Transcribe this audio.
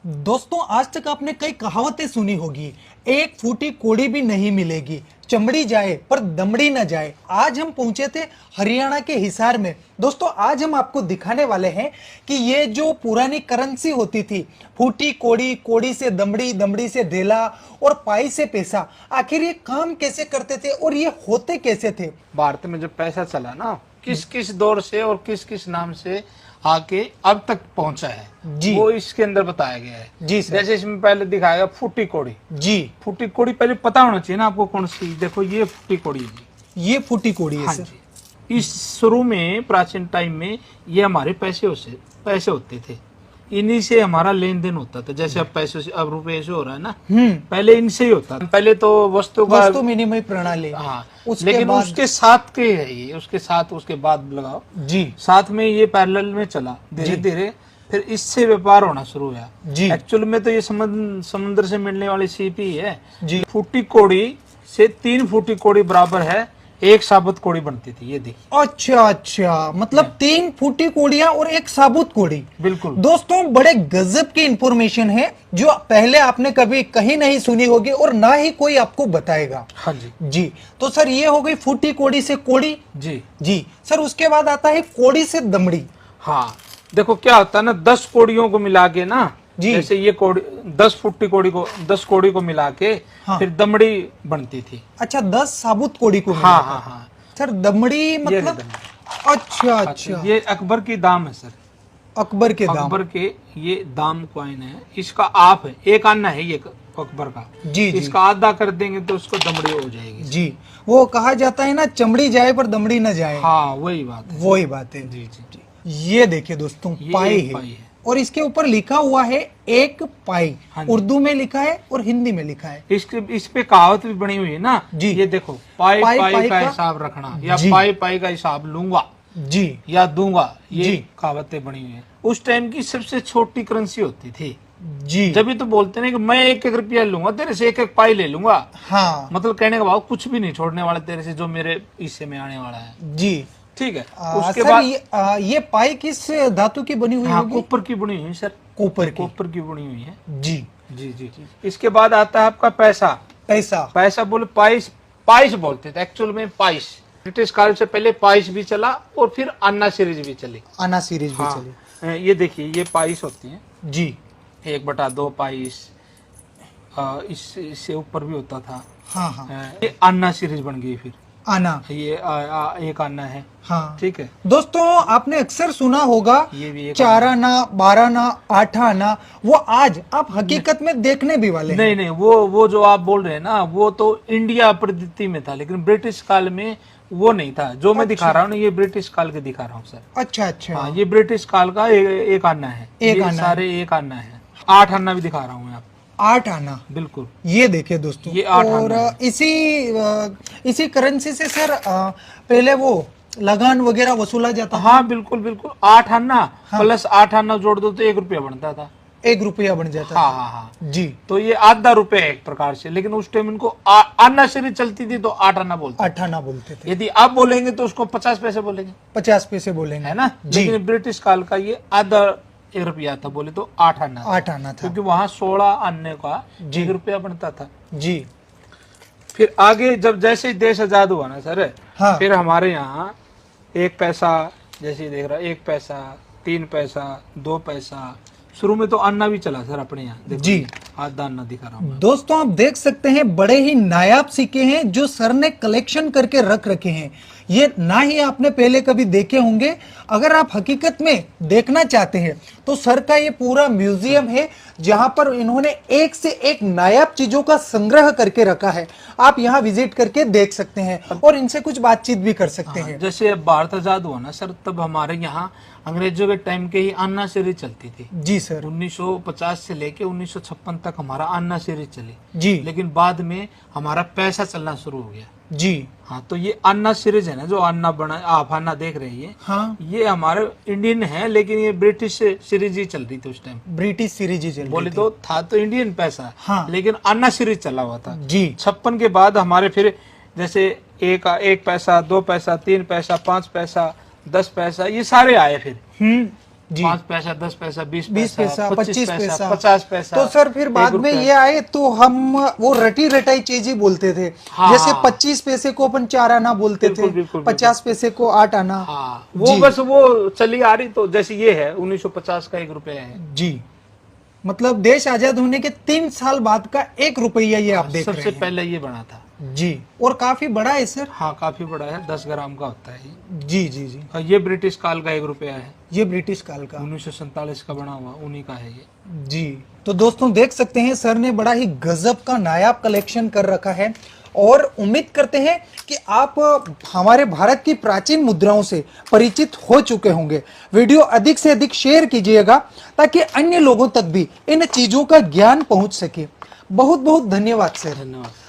दोस्तों, आज तक आपने कई कहावतें सुनी होगी, एक फूटी कोड़ी भी नहीं मिलेगी, चमड़ी जाए पर दमड़ी न जाए। आज हम पहुंचे थे हरियाणा के हिसार में। दोस्तों, आज हम आपको दिखाने वाले हैं कि ये जो पुरानी करेंसी होती थी, फूटी कोड़ी, कोड़ी से दमड़ी, दमड़ी से ढेला और पाई से पैसा, आखिर ये काम कैसे करते थे और ये होते कैसे थे। भारत में जब पैसा चला ना, किस किस दौर से और किस किस नाम से आके अब तक पहुंचा है जी, वो इसके अंदर बताया गया है। जी सर। जैसे इसमें पहले दिखाएगा फूटी कोड़ी। जी, फूटी कोड़ी पहले पता होना चाहिए ना आपको कौन सी। देखो ये फूटी कोड़ी है जी। ये फूटी कोड़ी है हाँ सर। जी। इस शुरू में प्राचीन टाइम में ये हमारे पैसे होते थे, इन्हीं से हमारा लेन देन होता था। जैसे अब पैसे से, अब रुपए से हो रहा है ना, पहले इनसे ही होता था। पहले तो वस्तु विनिमय प्रणाली। हाँ, उसके बाद उसके साथ के है ये, उसके साथ उसके बाद लगाओ जी, साथ में ये पैरेलल में चला धीरे धीरे, फिर इससे व्यापार होना शुरू हुआ जी। एक्चुअल में तो ये समुद्र से मिलने वाली सीपी है जी। फूटी कोड़ी से 3 फूटी कोड़ी बराबर है 1 साबुत कोड़ी बनती थी। ये देखिए। अच्छा अच्छा, मतलब 3 फूटी कोड़ियां और 1 साबुत कोड़ी। बिल्कुल दोस्तों, बड़े गजब की इंफॉर्मेशन है जो पहले आपने कभी कहीं नहीं सुनी होगी और ना ही कोई आपको बताएगा। हाँ जी। जी, तो सर ये हो गई फूटी कोड़ी से कोड़ी। जी जी सर, उसके बाद आता है कोड़ी से दमड़ी। हाँ, देखो क्या होता है ना, 10 कोड़ियों को मिला के ना, जी। जैसे ये कोड़ी 10 फुट्टी कोड़ी को 10 कोड़ी को मिला के हाँ। फिर दमड़ी बनती थी। अच्छा, 10 साबुत कोड़ी को मिला हाँ कर। हाँ हाँ। सर दमड़ी मतलब दमड़ी। अच्छा अच्छा, ये अकबर की दाम है सर। अकबर के दाम। अकबर के ये दाम कॉइन है, इसका आप है 1 आना है ये अकबर का। जी जी। इसका आधा कर देंगे तो उसको दमड़ी हो जाएगी। जी, वो कहा जाता है ना, चमड़ी जाए पर दमड़ी न जाए। हाँ, वही बात है। वही बात है। जी जी जी। ये देखिए दोस्तों, ये पाई एक है। पाई है। और इसके ऊपर लिखा हुआ है 1 पाई। हाँ जी। उर्दू में लिखा है और हिंदी में लिखा है। इस पे कहावत भी बनी हुई है ना जी। ये देखो, पाई पाई पाई पाई का का हिसाब रखना, या जी। पाई पाई का हिसाब लूंगा जी या दूंगा, ये जी। कहावतें बनी हुई है। उस टाइम की सबसे छोटी करेंसी होती थी। जी। जब भी तो बोलते ना कि मैं 1-1 रुपया लूंगा तेरे से, 1-1 पाई ले लूंगा। हाँ मतलब कहने का भाव कुछ भी नहीं छोड़ने वाला तेरे से, जो मेरे हिस्से में आने वाला है। जी। ठीक है। उसके सर बाद ये पाई किस धातु की बनी हुई हाँ, होगी? कॉपर की बनी हुई है सर। कॉपर की। कॉपर की बनी हुई है। जी जी जी जी। इसके बाद आता है आपका पैसा। पैसा। पैसा बोले पाइस, पाइस बोलते थे एक्चुअल में, पाइस। ब्रिटिश काल से पहले पाइस भी चला और फिर अन्ना सीरीज भी चली। आना सीरीज भी हाँ, चली। ये देखिए ये पाइस होती है, जी 1/2 पाइस। इससे ऊपर भी होता था। हाँ हाँ। ये अन्ना सीरीज बन गई फिर। आना। ये 1 आना है। हाँ ठीक है। दोस्तों, आपने अक्सर सुना होगा ये भी 1 4 आना, 12 आना, 8 आना। वो आज आप हकीकत में देखने भी वाले हैं। नहीं नहीं, वो जो आप बोल रहे हैं ना, वो तो इंडिया पद्धति में था, लेकिन ब्रिटिश काल में वो नहीं था। जो मैं दिखा रहा हूँ ना, ये ब्रिटिश काल के दिखा रहा हूँ सर। अच्छा अच्छा। हाँ, ये ब्रिटिश काल का 1 आना है। एक ये आना सारे 1 आना है। 8 आना भी दिखा रहा हूँ मैं आपको। 8 आना। बिल्कुल। ये देखिए दोस्तों, ये 8 और आना है। इसी करेंसी से सर पहले वो लगान वगैरह वसूला जाता था। हाँ बिल्कुल बिल्कुल। 8 आना प्लस 8 आना जोड़ दो तो 1 रुपया बनता था। 1 रुपया बन जाता हाँ था। हाँ हाँ। जी। तो ये आधा रुपया है एक प्रकार से, लेकिन उस टाइम इनको आना सीरीज चलती थी तो 8 आना बोलते। 8 आना बोलते थे। यदि आप बोलेंगे तो उसको 50 पैसे बोलेंगे, 50 पैसे बोलेंगे, है ना। जी। लेकिन ब्रिटिश काल का ये आधा 1 रुपया था, बोले तो 8 आना। 8 आना था, क्योंकि वहां 16 आने का जी। 1 रुपया बनता था। जी। फिर आगे जब जैसे ही देश आजाद हुआ ना सर, हाँ। फिर हमारे यहाँ 1 पैसा, जैसे देख रहा 1 पैसा, 3 पैसा, 2 पैसा। शुरू में तो अन्ना भी चला सर अपने यहाँ। देखो जी। आधा अन्ना दिखा रहा हूँ। दोस्तों, आप देख सकते हैं बड़े ही नायाब सिक्के हैं जो सर ने कलेक्शन करके रख रखे हैं। ये ना ही आपने पहले कभी देखे होंगे। अगर आप हकीकत में देखना चाहते हैं तो सर का ये पूरा म्यूजियम है, जहां पर इन्होंने एक से एक नायाब चीजों का संग्रह करके रखा है। आप यहाँ विजिट करके देख सकते हैं और इनसे कुछ बातचीत भी कर सकते हैं। जैसे अब भारत आजाद हुआ ना सर, तब हमारे यहाँ अंग्रेजों के टाइम के ही अन्ना सीरीज चलती थी। जी सर। 1950 से लेके 1956 तक हमारा अन्ना सीरीज चली। जी। लेकिन बाद में हमारा पैसा चलना शुरू हो गया। जी। हाँ, तो ये अन्ना सीरीज है ना, जो अन्ना बना आप अन्ना देख रहे हैं, हाँ, ये हमारे इंडियन है, लेकिन ये ब्रिटिश सीरीज ही चल रही थी उस टाइम। ब्रिटिश सीरीज ही चल रही बोले थी। तो था तो इंडियन पैसा, हाँ। लेकिन अन्ना सीरीज चला हुआ था। जी। 56 के बाद हमारे फिर जैसे 1 पैसा, 2 पैसा, 3 पैसा, 5 पैसा, 10 पैसा, ये सारे आए फिर। जी। 5 पैसा, 10 पैसा, 20 20 पैसा, 25 पैसा, 50 पैसा। तो सर फिर बाद 1 में रुपया। ये आए तो हम वो रटी रटाई चीज ही बोलते थे। हाँ, जैसे हाँ। 25 पैसे को अपन 4 आना बोलते बिल्कुल, थे, बिल्कुल, 50 पैसे को 8 आना। हाँ, वो जी। बस वो चली आ रही, तो जैसे ये है 1950 का 1 रुपया है। जी, मतलब देश आजाद होने के 3 साल बाद का 1 रुपया ये आप देख रहे सबसे हैं। पहले ये बना था। जी, और काफी बड़ा है सर। हाँ, काफी बड़ा है, 10 ग्राम का होता है ये। जी जी जी, और ये ब्रिटिश काल का 1 रुपया है, ये ब्रिटिश काल का। 1947 का बना हुआ, उन्हीं का है ये। जी, तो दोस्तों देख सकते हैं सर ने बड़ा ही गजब का नायाब कलेक्शन कर रखा है, और उम्मीद करते हैं कि आप हमारे भारत की प्राचीन मुद्राओं से परिचित हो चुके होंगे। वीडियो अधिक से अधिक शेयर कीजिएगा ताकि अन्य लोगों तक भी इन चीजों का ज्ञान पहुंच सके। बहुत बहुत धन्यवाद सर। धन्यवाद।